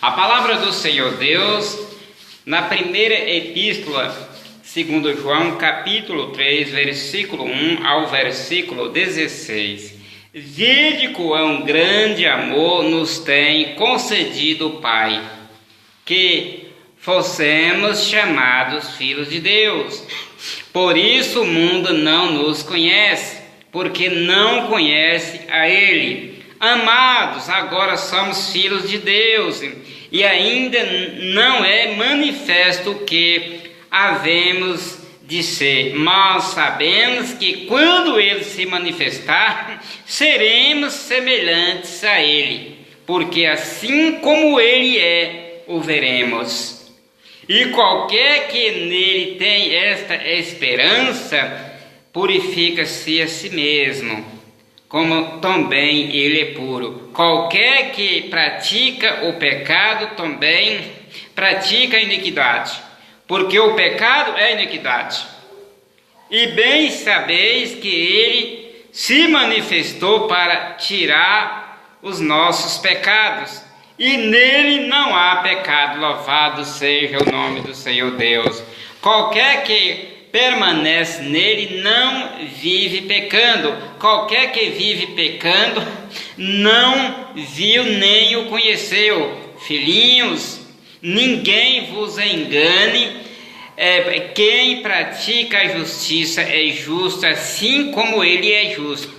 A palavra do Senhor Deus, na primeira epístola, segundo João, capítulo 3, versículo 1 ao versículo 16. Vede quão grande amor nos tem concedido o Pai, que fossemos chamados filhos de Deus. Por isso o mundo não nos conhece, porque não conhece a Ele. Amados, agora somos filhos de Deus, e ainda não é manifesto o que havemos de ser, mas sabemos que quando Ele se manifestar, seremos semelhantes a Ele, porque assim como Ele é, o veremos. E qualquer que nele tem esta esperança, purifica-se a si mesmo, como também ele é puro. Qualquer que pratica o pecado também pratica a iniquidade, porque o pecado é iniquidade. E bem sabeis que ele se manifestou para tirar os nossos pecados, e nele não há pecado. Louvado seja o nome do Senhor Deus. Qualquer que permanece nele não vive pecando. Qualquer que vive pecando não viu nem o conheceu. Filhinhos, ninguém vos engane. Quem pratica a justiça é justo, assim como ele é justo.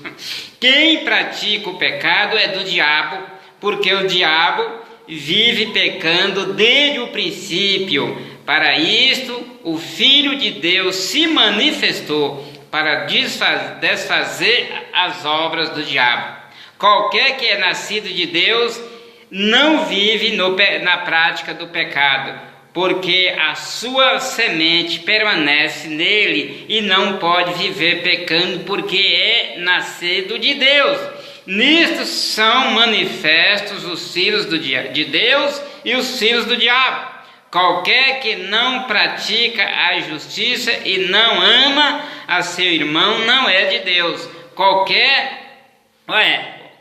Quem pratica o pecado é do diabo, porque o diabo vive pecando desde o princípio. Para isto, o Filho de Deus se manifestou para desfazer as obras do diabo. Qualquer que é nascido de Deus não vive na prática do pecado, porque a sua semente permanece nele e não pode viver pecando, porque é nascido de Deus. Nisto são manifestos os filhos de Deus e os filhos do diabo. Qualquer que não pratica a justiça e não ama a seu irmão não é de Deus.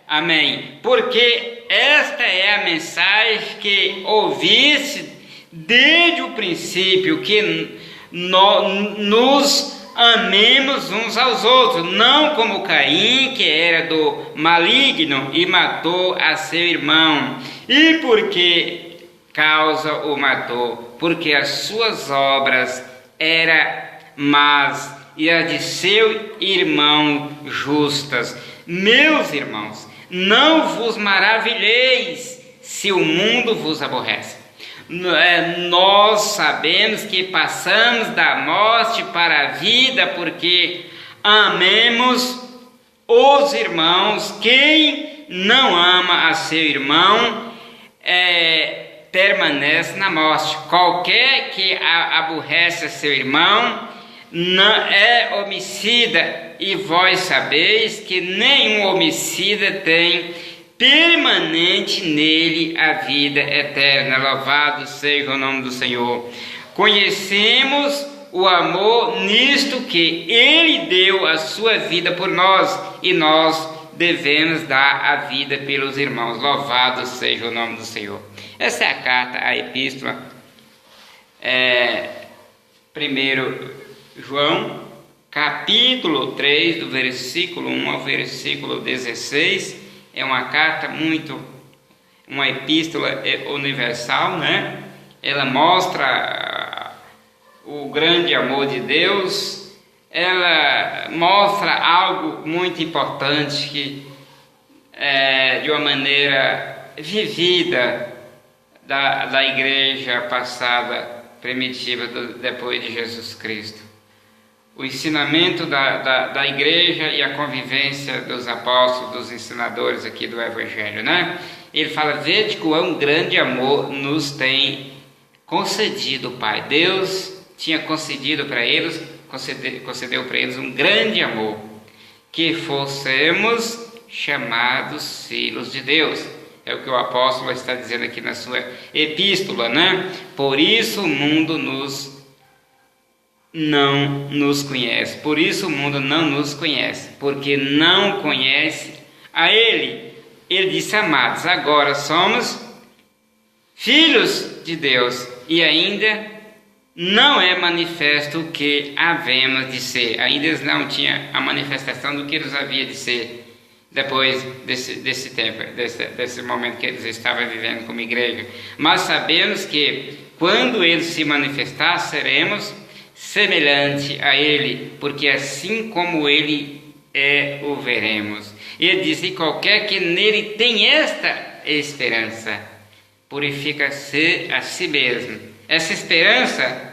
Amém. Porque esta é a mensagem que ouviste desde o princípio, que nos amemos uns aos outros, não como Caim, que era do maligno e matou a seu irmão. E por que causa o matou? Porque as suas obras eram más e as de seu irmão justas. Meus irmãos, não vos maravilheis se o mundo vos aborrece. Nós sabemos que passamos da morte para a vida, porque amemos os irmãos. Quem não ama a seu irmão permanece na morte. Qualquer que aborrece a seu irmão não é homicida, e vós sabeis que nenhum homicida tem permanente nele a vida eterna. Louvado seja o nome do Senhor. Conhecemos o amor nisto, que ele deu a sua vida por nós, e nós devemos dar a vida pelos irmãos. Louvado seja o nome do Senhor. Essa é a carta, a epístola 1 João, capítulo 3, do versículo 1 ao versículo 16. É uma carta uma epístola universal, né? Ela mostra o grande amor de Deus. Ela mostra algo muito importante que de uma maneira vivida da igreja passada, primitiva, depois de Jesus Cristo. O ensinamento da igreja e a convivência dos apóstolos, dos ensinadores aqui do Evangelho, né? Ele fala: vede quão grande amor nos tem concedido o Pai. Deus tinha concedeu para eles um grande amor, que fossemos chamados filhos de Deus. É o que o apóstolo está dizendo aqui na sua epístola, né? Por isso o mundo não nos conhece. Por isso o mundo não nos conhece, porque não conhece a Ele. Ele disse: amados, agora somos filhos de Deus, e ainda não é manifesto o que havemos de ser. Ainda eles não tinham a manifestação do que eles haviam de ser depois desse tempo, desse momento que eles estavam vivendo como igreja. Mas sabemos que quando ele se manifestar, seremos semelhante a ele, porque assim como ele é, o veremos. Ele diz: e qualquer que nele tem esta esperança, purifica-se a si mesmo. Essa esperança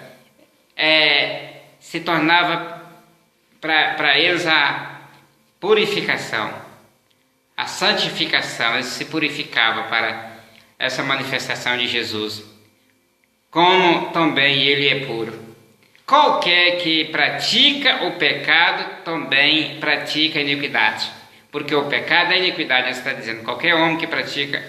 se tornava para eles a purificação, a santificação. Eles se purificavam para essa manifestação de Jesus, como também ele é puro. Qualquer que pratica o pecado também pratica a iniquidade, porque o pecado é iniquidade. Ele está dizendo: qualquer homem que pratica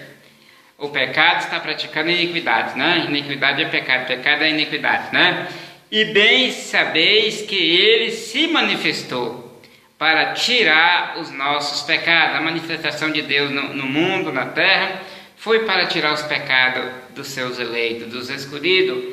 o pecado está praticando iniquidade, né? Iniquidade é pecado, pecado é iniquidade, né? E bem sabeis que ele se manifestou para tirar os nossos pecados. A manifestação de Deus no mundo, na terra, foi para tirar os pecados dos seus eleitos, dos escolhidos,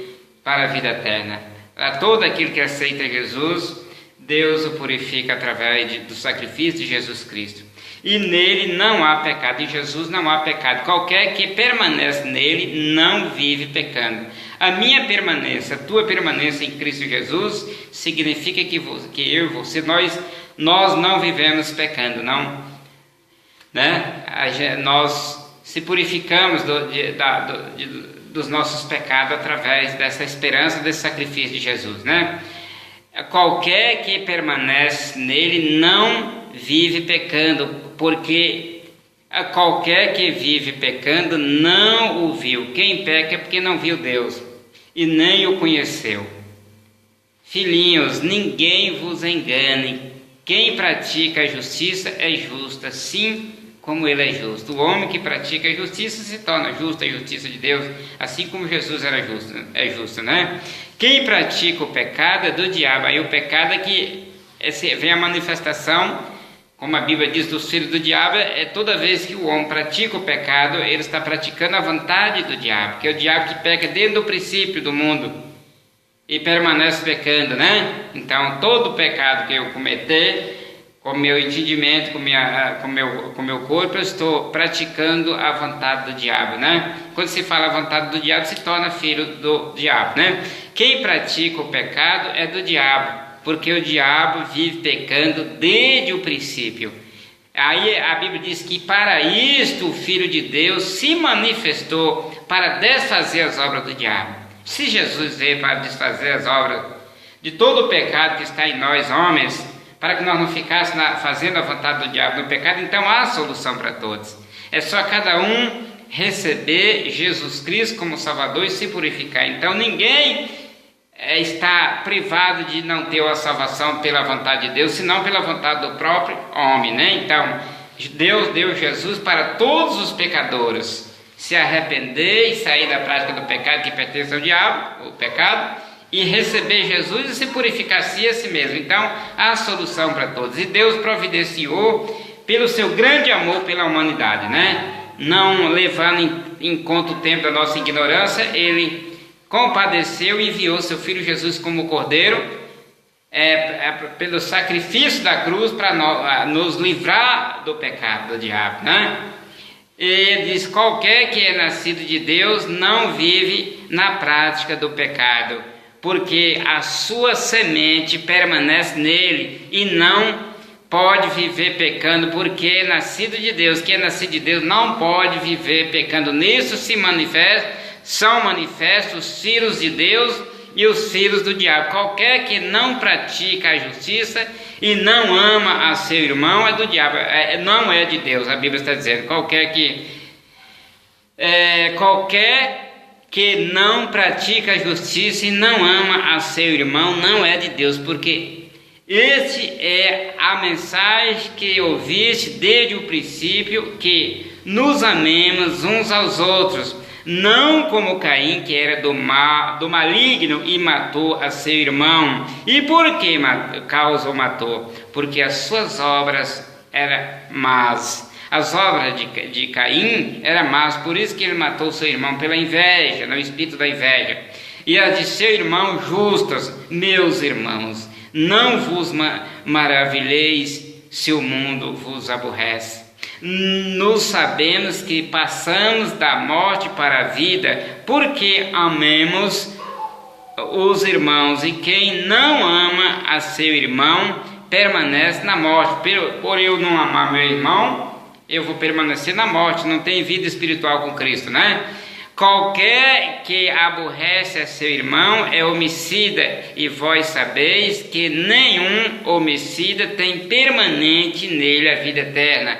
para a vida eterna. A todo aquele que aceita Jesus, Deus o purifica através do sacrifício de Jesus Cristo. E nele não há pecado, em Jesus não há pecado. Qualquer que permanece nele não vive pecando. A minha permanência, a tua permanência em Cristo Jesus, significa que eu e você, nós não vivemos pecando, não. Né? Nós se purificamos dos nossos pecados através dessa esperança, desse sacrifício de Jesus, né? Qualquer que permanece nele não vive pecando, porque qualquer que vive pecando não o viu. Quem peca é porque não viu Deus e nem o conheceu. Filhinhos, ninguém vos engane. Quem pratica a justiça é justo, assim como ele é justo. O homem que pratica a justiça se torna justo, a justiça de Deus, assim como Jesus era justo, é justo, né? Quem pratica o pecado é do diabo. Aí o pecado é que vem a manifestação, como a Bíblia diz, dos filhos do diabo. É toda vez que o homem pratica o pecado, ele está praticando a vontade do diabo, que é o diabo que peca desde o princípio do mundo e permanece pecando, né? Então todo pecado que eu cometer, com o meu entendimento, com o meu corpo, eu estou praticando a vontade do diabo, né? Quando se fala a vontade do diabo, se torna filho do diabo, né? Quem pratica o pecado é do diabo, porque o diabo vive pecando desde o princípio. Aí a Bíblia diz que para isto o Filho de Deus se manifestou para desfazer as obras do diabo. Se Jesus veio para desfazer as obras de todo o pecado que está em nós, homens, para que nós não ficássemos fazendo a vontade do diabo no pecado, então há solução para todos. É só cada um receber Jesus Cristo como Salvador e se purificar. Então ninguém está privado de não ter a salvação pela vontade de Deus, senão pela vontade do próprio homem, né? Então Deus deu Jesus para todos os pecadores se arrepender e sair da prática do pecado que pertence ao diabo, o pecado, e receber Jesus e se purificar a si mesmo. Então há solução para todos. E Deus providenciou pelo seu grande amor pela humanidade, né? Não levando em conta o tempo da nossa ignorância, ele compadeceu e enviou seu Filho Jesus como Cordeiro, pelo sacrifício da cruz, para nos livrar do pecado do diabo, né? E ele diz: qualquer que é nascido de Deus não vive na prática do pecado, porque a sua semente permanece nele e não pode viver pecando, porque é nascido de Deus. Quem é nascido de Deus não pode viver pecando. Nisso são manifestos os filhos de Deus e os filhos do diabo. Qualquer que não pratica a justiça e não ama a seu irmão é do diabo, não é de Deus. A Bíblia está dizendo: qualquer que não pratica a justiça e não ama a seu irmão não é de Deus, porque este é a mensagem que ouviste desde o princípio, que nos amemos uns aos outros, não como Caim, que era do maligno e matou a seu irmão. E por que causa o matou? Porque as suas obras eram más. As obras de Caim eram más, por isso que ele matou seu irmão pela inveja, no espírito da inveja. E as de seu irmão justas. Meus irmãos, não vos maravilheis se o mundo vos aborrece. Nós sabemos que passamos da morte para a vida, porque amemos os irmãos, e quem não ama a seu irmão permanece na morte. Por eu não amar meu irmão, eu vou permanecer na morte, não tem vida espiritual com Cristo, né? Qualquer que aborrece a seu irmão é homicida, e vós sabeis que nenhum homicida tem permanente nele a vida eterna.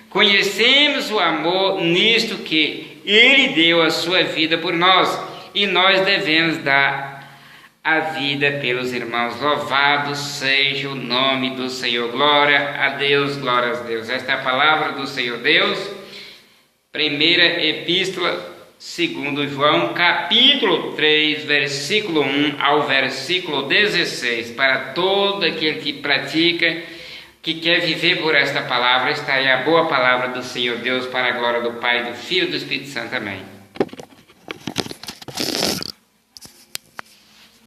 Conhecemos o amor nisto, que ele deu a sua vida por nós, e nós devemos dar a vida pelos irmãos. Louvado seja o nome do Senhor. Glória a Deus, glória a Deus. Esta é a palavra do Senhor Deus. Primeira epístola segundo João, capítulo 3, versículo 1 ao versículo 16. Para todo aquele que pratica, que quer viver por esta palavra, está aí a boa palavra do Senhor Deus, para a glória do Pai, do Filho e do Espírito Santo. Amém.